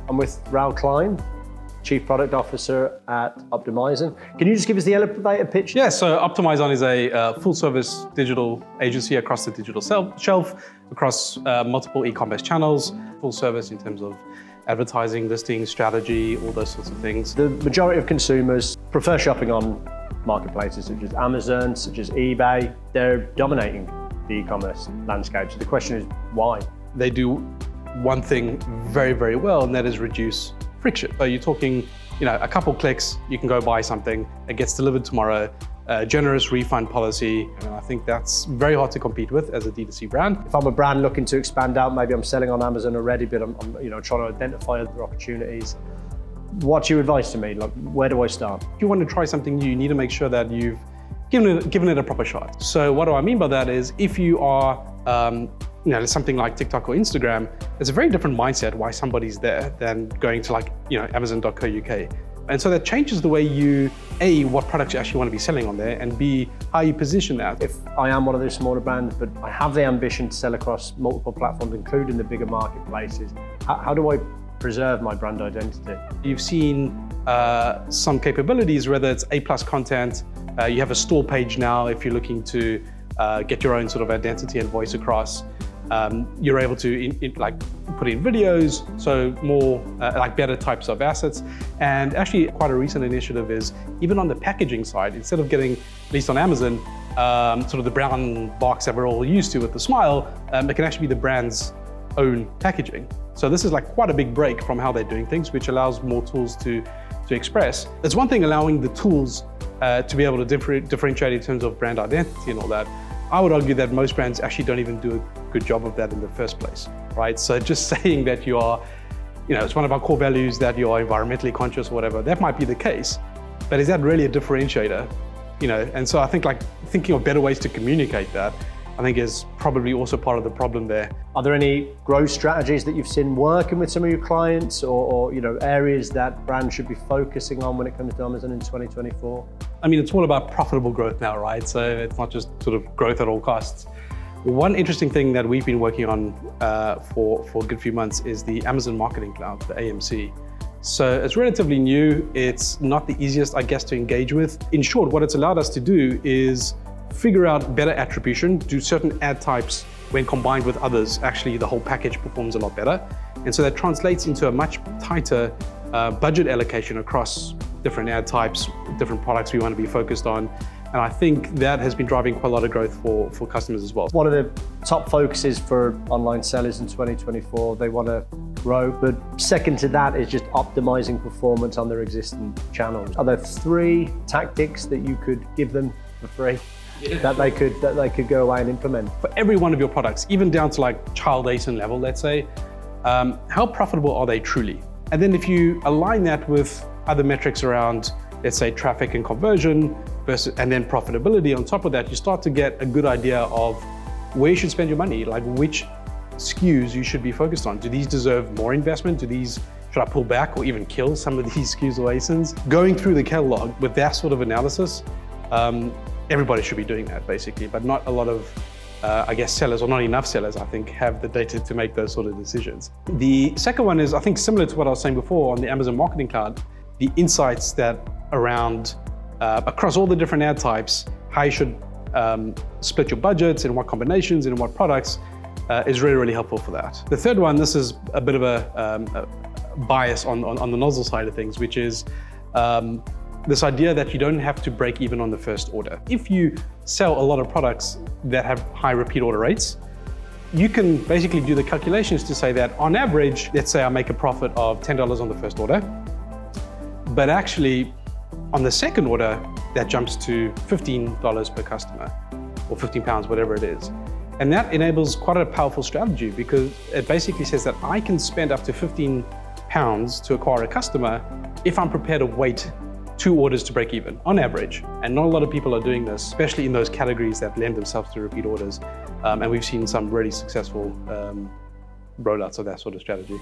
I'm with Raoul Klein, Chief Product Officer at Optimizon. Can you just give us the elevator pitch? Yeah, so Optimizon is a full-service digital agency across the digital shelf, across multiple e-commerce channels, full service in terms of advertising, listing, strategy, all those sorts of things. The majority of consumers prefer shopping on marketplaces such as Amazon, such as eBay. They're dominating the e-commerce landscape. So the question is, why? They do one thing very, very well, and that is reduce friction. So you're talking, a couple clicks, you can go buy something, it gets delivered tomorrow, a generous refund policy, and I think that's very hard to compete with as a D2C brand. If I'm a brand looking to expand out, maybe I'm selling on Amazon already, but I'm trying to identify other opportunities. What's your advice to me? Like, where do I start? If you want to try something new, you need to make sure that you've given it a proper shot. So what do I mean by that is, if you are, something like TikTok or Instagram, it's a very different mindset why somebody's there than going to Amazon.co.uk. And so that changes the way you, A, what products you actually want to be selling on there, and B, how you position that. If I am one of those smaller brands, but I have the ambition to sell across multiple platforms, including the bigger marketplaces, how do I preserve my brand identity? You've seen some capabilities, whether it's A+ content, you have a store page now if you're looking to get your own sort of identity and voice across. You're able to put in videos, so more better types of assets. And actually quite a recent initiative is, even on the packaging side, instead of getting, at least on Amazon, sort of the brown box that we're all used to with the smile, it can actually be the brand's own packaging. So this is quite a big break from how they're doing things, which allows more tools to express. It's one thing allowing the tools to be able to differentiate in terms of brand identity and all that. I would argue that most brands actually don't even do a good job of that in the first place, right? So just saying that you are, it's one of our core values that you are environmentally conscious or whatever, that might be the case, but is that really a differentiator? And so I think thinking of better ways to communicate that, I think is probably also part of the problem there. Are there any growth strategies that you've seen working with some of your clients, or areas that brands should be focusing on when it comes to Amazon in 2024? I mean, it's all about profitable growth now, right? So it's not just sort of growth at all costs. One interesting thing that we've been working on for a good few months is the Amazon Marketing Cloud, the AMC. So it's relatively new. It's not the easiest, I guess, to engage with. In short, what it's allowed us to do is figure out better attribution, do certain ad types when combined with others. Actually, the whole package performs a lot better. And so that translates into a much tighter budget allocation across different ad types, different products we want to be focused on. And I think that has been driving quite a lot of growth for customers as well. One of the top focuses for online sellers in 2024, they want to grow, but second to that is just optimizing performance on their existing channels. Are there 3 tactics that you could give them for free? That they could go away and implement? For every one of your products, even down to child ASIN level, let's say, how profitable are they truly? And then if you align that with other metrics around, let's say, traffic and conversion and then profitability on top of that, you start to get a good idea of where you should spend your money, which SKUs you should be focused on. Do these deserve more investment? Should I pull back or even kill some of these SKUs or ASINs? Going through the catalog with that sort of analysis, everybody should be doing that basically, but not a lot of, sellers, or not enough sellers, I think, have the data to make those sort of decisions. The second one is, I think, similar to what I was saying before on the Amazon Marketing Cloud, the insights that around, across all the different ad types, how you should split your budgets and what combinations and what products is really, really helpful for that. The third one, this is a bit of a bias on the nozzle side of things, which is, this idea that you don't have to break even on the first order. If you sell a lot of products that have high repeat order rates, you can basically do the calculations to say that on average, let's say I make a profit of $10 on the first order, but actually on the second order, that jumps to $15 per customer, or £15, whatever it is. And that enables quite a powerful strategy, because it basically says that I can spend up to £15 to acquire a customer if I'm prepared to wait 2 orders to break even, on average. And not a lot of people are doing this, especially in those categories that lend themselves to repeat orders. And we've seen some really successful rollouts of that sort of strategy.